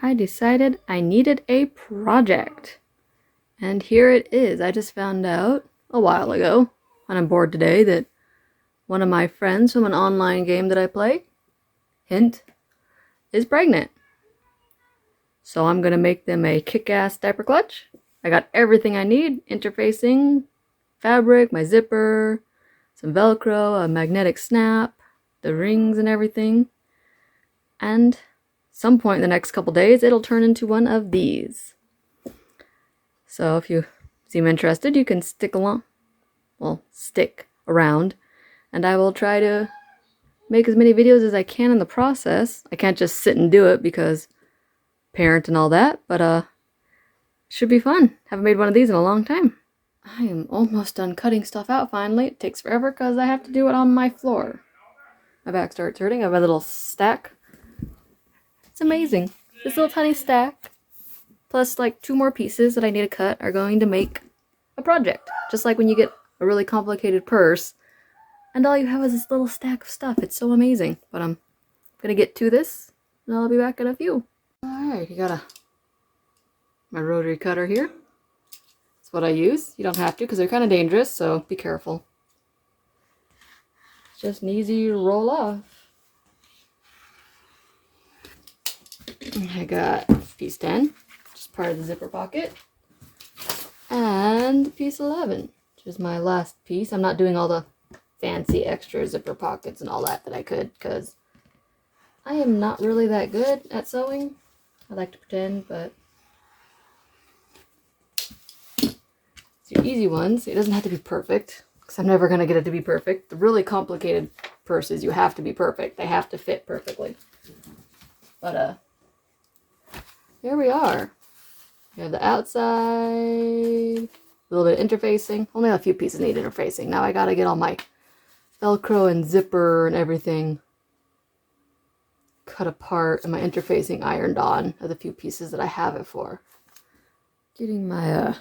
I decided I needed a project. And here it is. I just found out a while ago when I'm bored today that one of my friends from an online game that I play, hint, is pregnant. So I'm going to make them a kick-ass diaper clutch. I got everything I need, interfacing, fabric, my zipper, some Velcro, a magnetic snap, the rings and everything. And some point in the next couple days, it'll turn into one of these. So if you seem interested, you can stick around, and I will try to make as many videos as I can in the process. I can't just sit and do it because parent and all that, but should be fun. Haven't made one of these in a long time. I am almost done cutting stuff out finally. It takes forever because I have to do it on my floor. My back starts hurting. I have a little stack. It's amazing. This little tiny stack, plus like 2 more pieces that I need to cut, are going to make a project. Just like when you get a really complicated purse, and all you have is this little stack of stuff. It's so amazing. But I'm gonna get to this, and I'll be back in a few. Alright, you got my rotary cutter here. That's what I use. You don't have to because they're kind of dangerous, so be careful. It's just an easy roll off. I got piece 10, just part of the zipper pocket, and piece 11, which is my last piece. I'm not doing all the fancy extra zipper pockets and all that I could, because I am not really that good at sewing. I like to pretend, but it's your easy ones. It doesn't have to be perfect, because I'm never going to get it to be perfect. The really complicated purses, you have to be perfect. They have to fit perfectly. But, here we are. We have the outside, a little bit of interfacing. Only a few pieces need interfacing. Now I gotta get all my Velcro and zipper and everything cut apart and my interfacing ironed on are the few pieces that I have it for. Getting my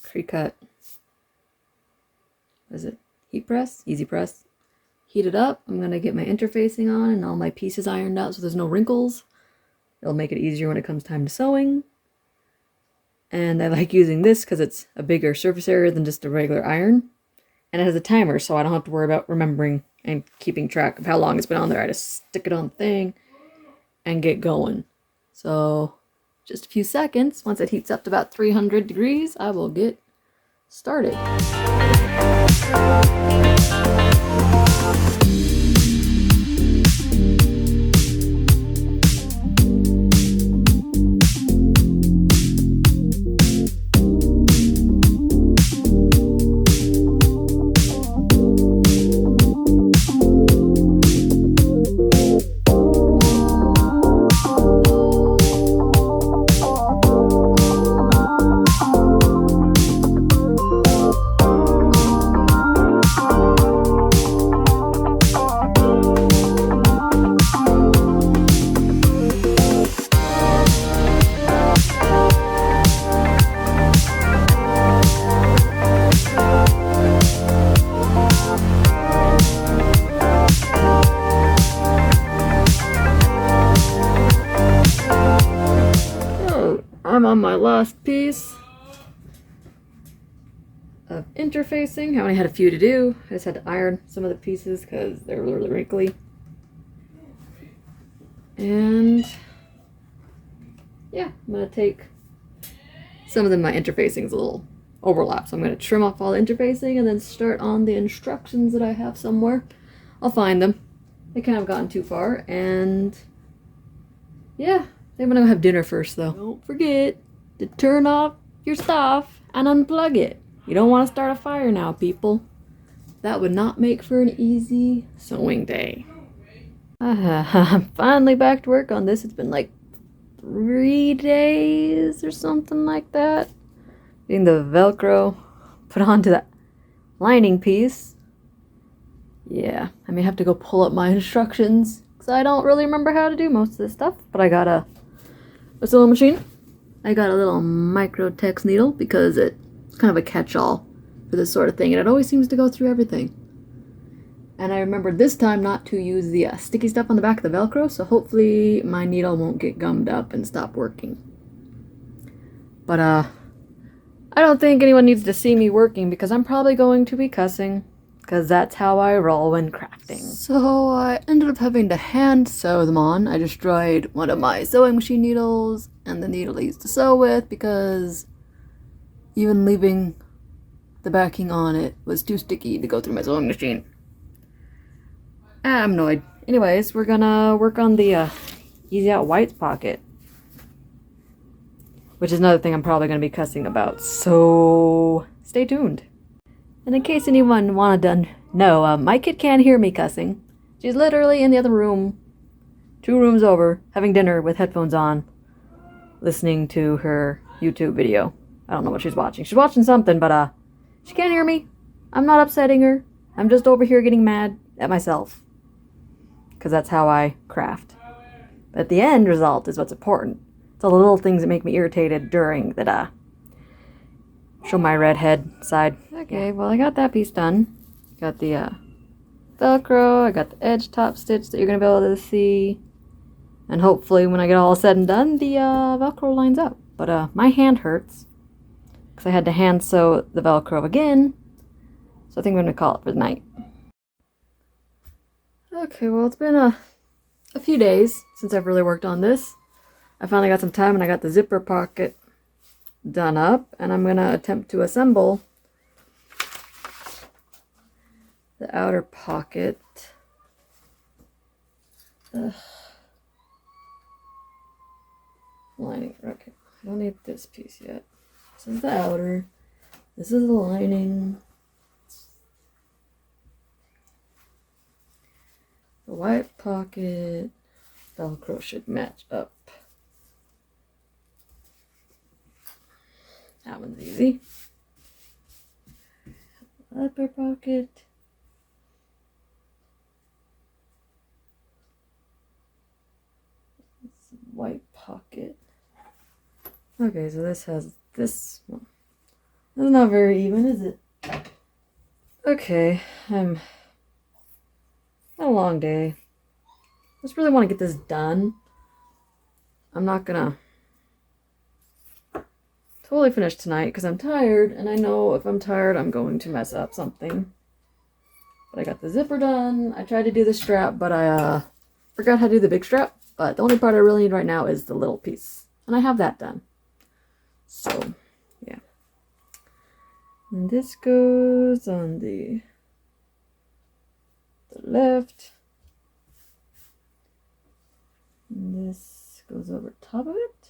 pre-cut, what is it? Heat press? Easy press. Heat it up. I'm gonna get my interfacing on and all my pieces ironed out so there's no wrinkles. It'll make it easier when it comes time to sewing. And I like using this because it's a bigger surface area than just a regular iron. And it has a timer, so I don't have to worry about remembering and keeping track of how long it's been on there. I just stick it on the thing and get going. So just a few seconds. Once it heats up to about 300 degrees, I will get started. I'm on my last piece of interfacing. I only had a few to do. I just had to iron some of the pieces because they're really wrinkly. And yeah, I'm going to take some of them. My interfacing is a little overlap, so I'm going to trim off all the interfacing and then start on the instructions that I have somewhere. I'll find them. They kind of gotten too far, and yeah. I'm gonna have dinner first, though. Don't forget to turn off your stuff and unplug it. You don't want to start a fire now, people. That would not make for an easy sewing day. I'm finally back to work on this. It's been like 3 days or something like that. Getting the Velcro put onto that lining piece. Yeah, I may have to go pull up my instructions because I don't really remember how to do most of this stuff, but I got a sewing machine. I got a little microtex needle because it's kind of a catch-all for this sort of thing, and it always seems to go through everything. And I remembered this time not to use the sticky stuff on the back of the Velcro, so hopefully my needle won't get gummed up and stop working. But I don't think anyone needs to see me working because I'm probably going to be cussing, because that's how I roll when crafting. So I ended up having to hand sew them on. I destroyed one of my sewing machine needles and the needle I used to sew with because even leaving the backing on it was too sticky to go through my sewing machine. I'm annoyed. Anyways, we're gonna work on the Easy Out Whites pocket, which is another thing I'm probably gonna be cussing about, so stay tuned. And in case anyone wanted to know, my kid can't hear me cussing. She's literally in the other room, 2 rooms over, having dinner with headphones on, listening to her YouTube video. I don't know what she's watching. She's watching something, but she can't hear me. I'm not upsetting her. I'm just over here getting mad at myself, because that's how I craft. But the end result is what's important. It's all the little things that make me irritated during that show my redhead side. Okay, well, I got that piece done. Got the Velcro, I got the edge top stitch that you're gonna be able to see. And hopefully when I get all said and done, the Velcro lines up. But my hand hurts because I had to hand sew the Velcro again. So I think I'm gonna call it for the night. Okay, well, it's been a few days since I've really worked on this. I finally got some time and I got the zipper pocket done up, and I'm gonna attempt to assemble the outer pocket. Lining. Okay, I don't need this piece yet. This is the outer. This is the lining. The white pocket. Velcro should match up. That one's easy. Upper pocket. White pocket. Okay, so this has this one. That's not very even, is it? Okay, had a long day. I just really want to get this done. I'm not gonna totally finish tonight because I'm tired, and I know if I'm tired I'm going to mess up something. But I got the zipper done. I tried to do the strap, but I forgot how to do the big strap. But the only part I really need right now is the little piece, and I have that done. So yeah, and this goes on the left, and this goes over top of it.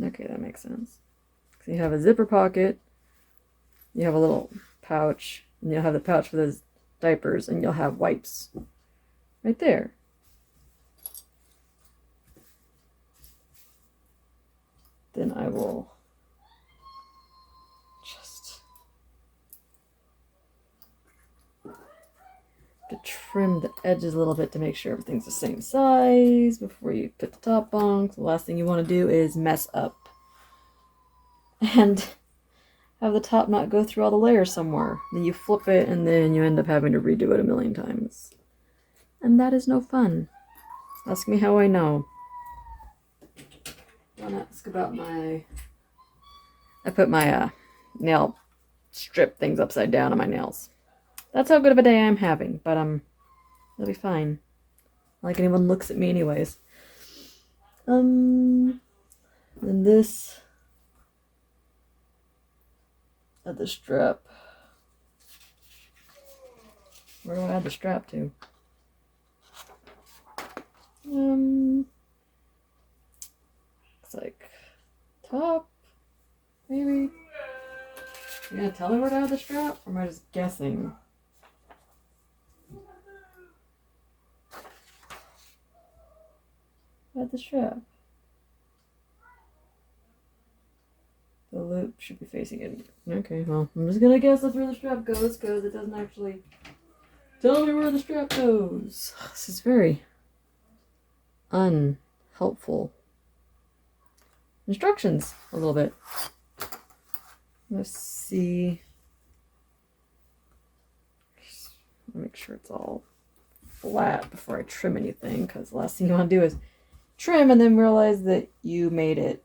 Okay, that makes sense. So you have a zipper pocket, you have a little pouch, and you'll have the pouch for those diapers, and you'll have wipes right there. Then I will just trim the edges a little bit to make sure everything's the same size before you put the top on. So the last thing you want to do is mess up and have the top not go through all the layers somewhere. Then you flip it and then you end up having to redo it a million times. And that is no fun. Ask me how I know. Don't ask about my... I put my nail strip things upside down on my nails. That's how good of a day I'm having, but it'll be fine. Not like anyone looks at me anyways. Then this at the strap. Where do I add the strap to? Looks like top, maybe. You gonna tell me where to add the strap, or am I just guessing? Add the strap. The loop should be facing it. Okay, well, I'm just gonna guess that's where the strap goes, because it doesn't actually tell me where the strap goes. This is very unhelpful instructions, a little bit. Let's see. Make sure it's all flat before I trim anything, because the last thing you want to do is trim and then realize that you made it.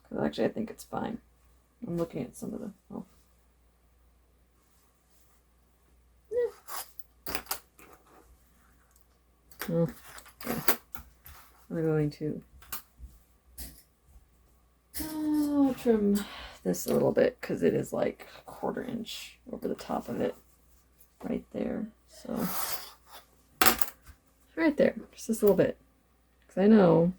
Because actually I think it's fine. I'm looking at some of the... Oh. Oh, yeah. I'm going to trim this a little bit because it is like a 1/4 inch over the top of it right there. So right there, just this little bit, because I know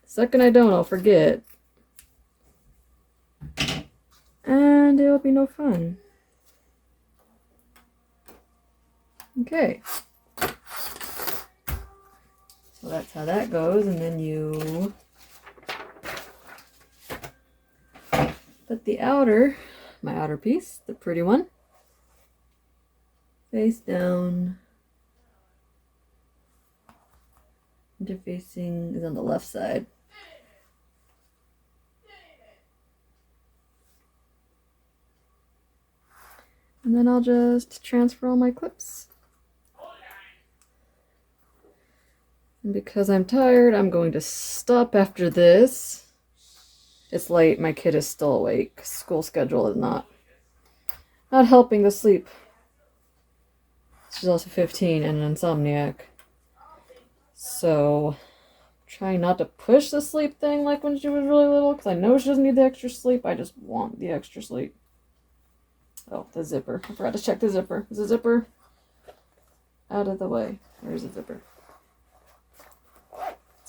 the second I don't, I'll forget and it'll be no fun. Okay, so that's how that goes, and then you put the my outer piece, the pretty one, face down. Interfacing is on the left side. And then I'll just transfer all my clips. And because I'm tired, I'm going to stop after this. It's late, my kid is still awake. School schedule is not helping the sleep. She's also 15 and an insomniac. So, trying not to push the sleep thing like when she was really little, because I know she doesn't need the extra sleep. I just want the extra sleep. Oh, the zipper. I forgot to check the zipper. Is the zipper out of the way? Where's the zipper?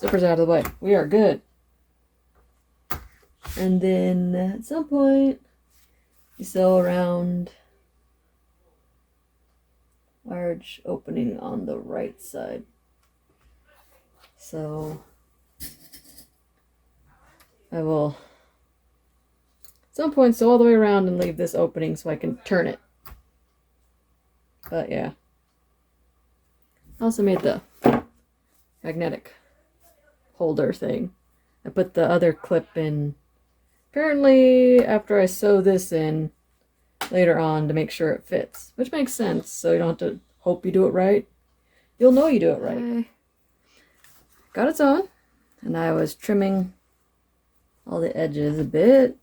Zipper's out of the way. We are good. And then at some point, you sew around large opening on the right side. So I will at some point sew all the way around and leave this opening so I can turn it. But yeah. I also made the magnetic holder thing. I put the other clip in apparently after I sew this in later on to make sure it fits, which makes sense, so you don't have to hope you do it right. You'll know you do it right. Got it sewn, and I was trimming all the edges a bit,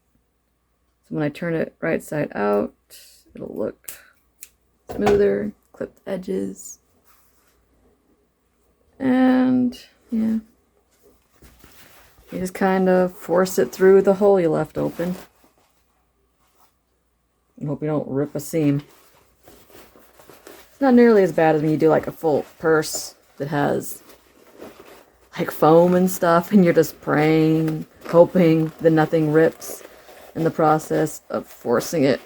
so when I turn it right side out, it'll look smoother, clipped edges, and yeah, you just kind of force it through the hole you left open, and hope you don't rip a seam. It's not nearly as bad as when you do like a full purse that has like foam and stuff, and you're just praying, hoping that nothing rips in the process of forcing it,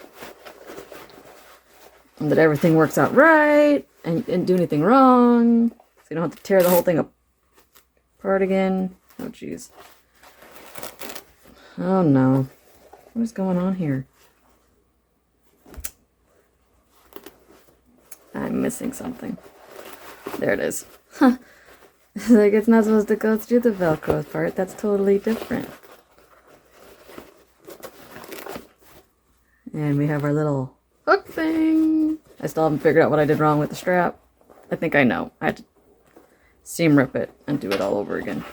and that everything works out right, and you didn't do anything wrong, so you don't have to tear the whole thing apart again. Oh jeez. Oh no. What is going on here? I'm missing something. There it is. Huh. Like, it's not supposed to go through the Velcro part. That's totally different. And we have our little hook thing. I still haven't figured out what I did wrong with the strap. I think I know. I had to seam rip it and do it all over again.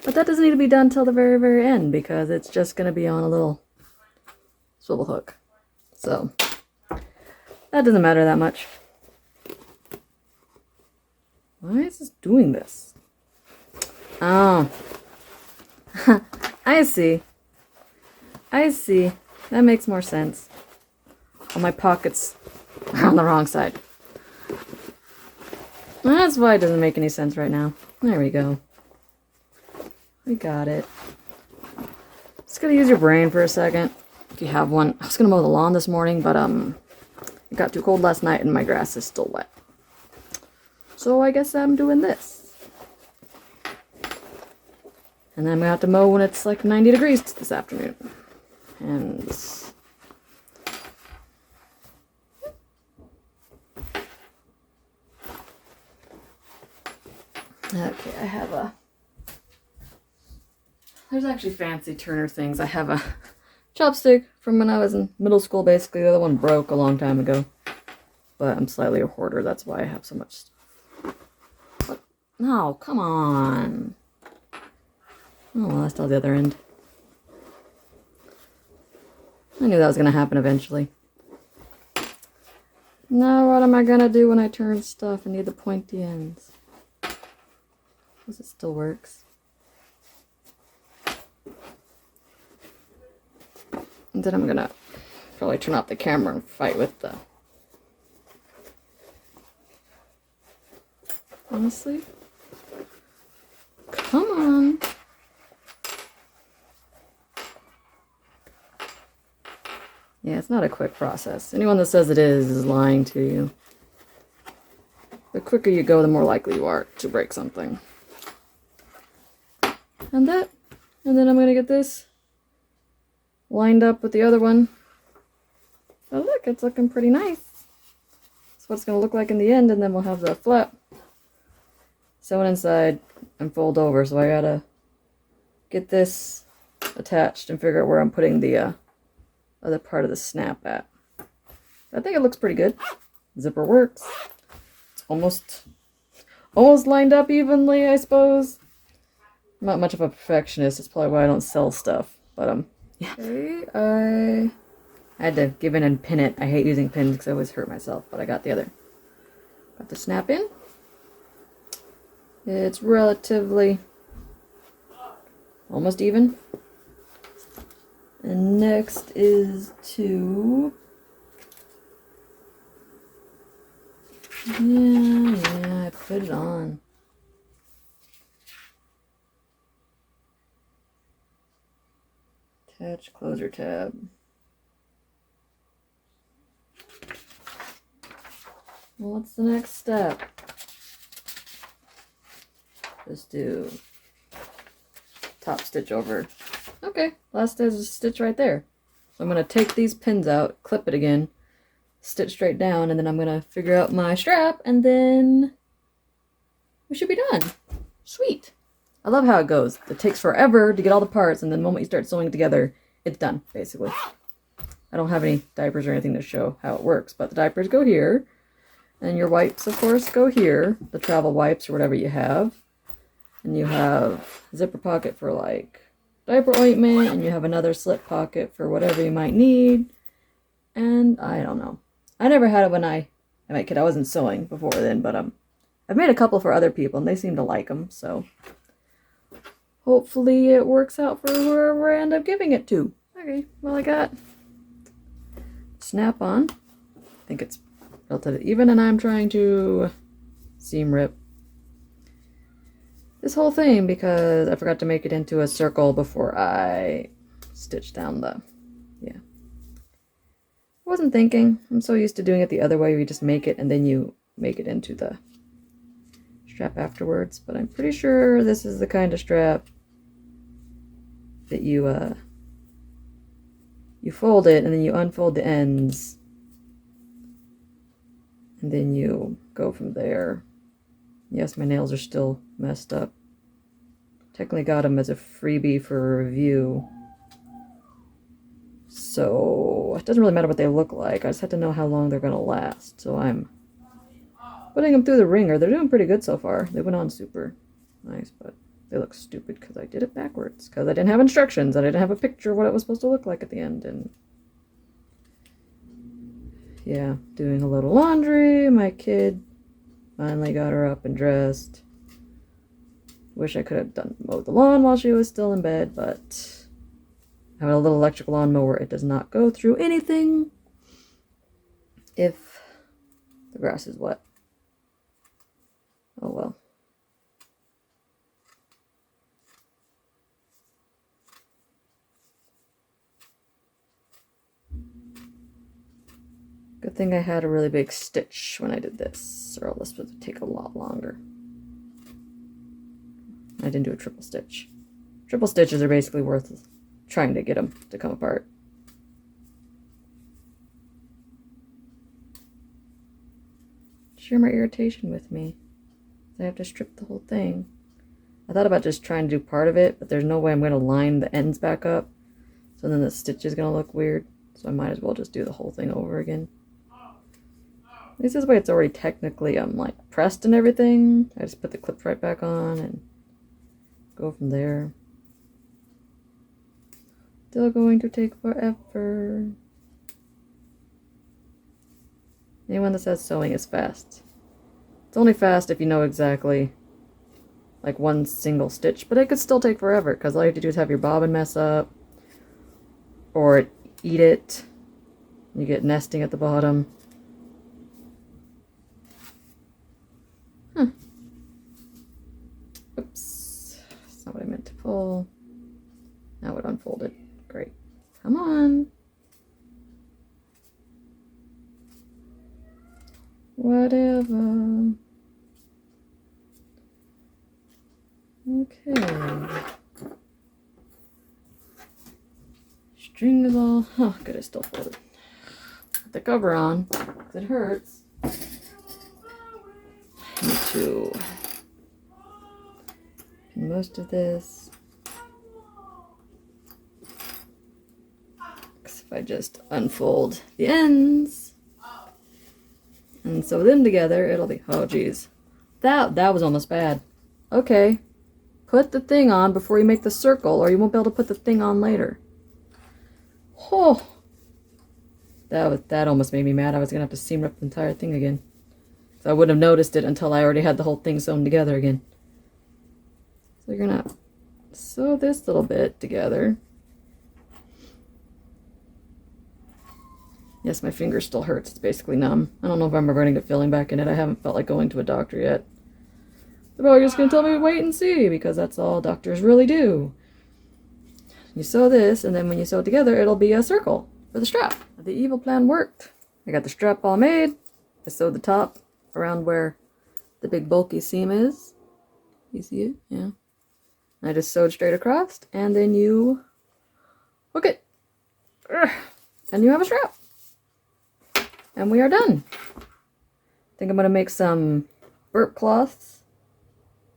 But that doesn't need to be done till the very, very end, because it's just going to be on a little swivel hook. So, that doesn't matter that much. Why is this doing this? Oh. I see. I see. That makes more sense. Oh, my pockets are on the wrong side. That's why it doesn't make any sense right now. There we go. We got it. Just gotta use your brain for a second, if you have one. I was gonna mow the lawn this morning, but it got too cold last night and my grass is still wet. So I guess I'm doing this. And then I'm gonna have to mow when it's like 90 degrees this afternoon. And okay, I have a... There's actually fancy Turner things. I have a chopstick from when I was in middle school, basically. The other one broke a long time ago. But I'm slightly a hoarder, that's why I have so much stuff. What? No, come on. Oh, well, that's still the other end. I knew that was going to happen eventually. Now what am I going to do when I turn stuff and need the pointy ends? Because it still works. And then I'm going to probably turn off the camera and fight with the... Honestly? Come on. Yeah, it's not a quick process. Anyone that says it is lying to you. The quicker you go, the more likely you are to break something. And then I'm going to get this lined up with the other one. Oh look, it's looking pretty nice. That's what it's going to look like in the end, and then we'll have the flap sewn inside and fold over. So I gotta get this attached and figure out where I'm putting the other part of the snap at. I think it looks pretty good. Zipper works. It's almost lined up evenly, I suppose. I'm not much of a perfectionist. It's probably why I don't sell stuff. But yeah. Okay, I had to give in and pin it. I hate using pins because I always hurt myself. But I got the snap in. It's relatively almost even. And next is to... Yeah, I put it on. Attach closer tab. Well, what's the next step? Just do top stitch over. Okay, last is a stitch right there. So I'm going to take these pins out, clip it again, stitch straight down, and then I'm going to figure out my strap, and then we should be done. Sweet. I love how it goes. It takes forever to get all the parts, and then the moment you start sewing it together, it's done, basically. I don't have any diapers or anything to show how it works, but the diapers go here, and your wipes, of course, go here, the travel wipes or whatever you have. And you have a zipper pocket for like diaper ointment, and you have another slip pocket for whatever you might need. And I don't know. I never had it when I my kid. I wasn't sewing before then, but I've made a couple for other people, and they seem to like them. So hopefully it works out for whoever I end up giving it to. Okay, well I got snap on. I think it's relatively even, and I'm trying to seam rip this whole thing because I forgot to make it into a circle before I stitched down the, yeah. Wasn't thinking. I'm so used to doing it the other way. You just make it and then you make it into the strap afterwards. But I'm pretty sure this is the kind of strap that you fold it and then you unfold the ends and then you go from there. Yes, my nails are still messed up. Technically got them as a freebie for review. So it doesn't really matter what they look like. I just have to know how long they're going to last. So I'm putting them through the ringer. They're doing pretty good so far. They went on super nice, but they look stupid because I did it backwards. Because I didn't have instructions. I didn't have a picture of what it was supposed to look like at the end. And yeah, doing a little laundry. My kid finally got her up and dressed. Wish I could have mowed the lawn while she was still in bed, but having a little electric lawnmower, it does not go through anything if the grass is wet. Oh well. Good thing I had a really big stitch when I did this, or else this would take a lot longer. I didn't do a triple stitch. Triple stitches are basically worth trying to get them to come apart. Share my irritation with me. I have to strip the whole thing. I thought about just trying to do part of it, but there's no way I'm going to line the ends back up. So then the stitch is going to look weird. So I might as well just do the whole thing over again. At least this way it's already technically like pressed and everything. I just put the clips right back on and go from there. Still going to take forever. Anyone that says sewing is fast. It's only fast if you know exactly like one single stitch, but it could still take forever because all you have to do is have your bobbin mess up or eat it. You get nesting at the bottom. Oops, that's not what I meant to pull. Now it unfolded. Great. Come on. Whatever. Okay. String is all. Oh, good, it's still folded. Put the cover on because it hurts. I need to pin most of this. Because if I just unfold the ends and sew them together, it'll be. Oh, geez. That was almost bad. Okay. Put the thing on before you make the circle, or you won't be able to put the thing on later. Oh, that almost made me mad. I was gonna have to seam rip the entire thing again. So I wouldn't have noticed it until I already had the whole thing sewn together again. So you're gonna sew this little bit together. Yes, my finger still hurts. It's basically numb. I don't know if I'm ever going to get feeling back in it. I haven't felt like going to a doctor yet. They're probably just going to tell me to wait and see, because that's all doctors really do. You sew this, and then when you sew it together, it'll be a circle for the strap. The evil plan worked. I got the strap all made. I sewed the top around where the big bulky seam is. You see it? Yeah. And I just sewed straight across, and then you hook it. And you have a strap. And we are done. I think I'm going to make some burp cloths.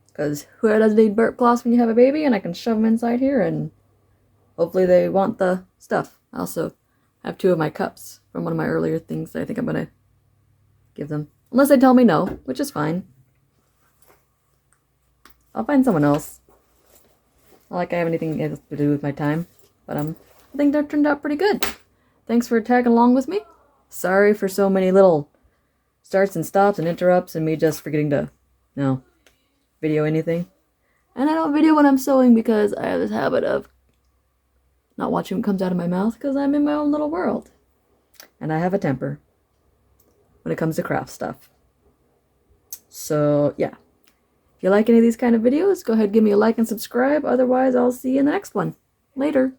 Because who doesn't need burp cloths when you have a baby? And I can shove them inside here and hopefully they want the stuff. I also have 2 of my cups from one of my earlier things that I think I'm going to give them. Unless they tell me no, which is fine. I'll find someone else. Not like I have anything else to do with my time. But I think that turned out pretty good. Thanks for tagging along with me. Sorry for so many little starts and stops and interrupts and me just forgetting to, video anything. And I don't video when I'm sewing because I have this habit of not watching what comes out of my mouth because I'm in my own little world. And I have a temper when it comes to craft stuff. So, yeah. If you like any of these kind of videos, go ahead and give me a like and subscribe. Otherwise, I'll see you in the next one. Later.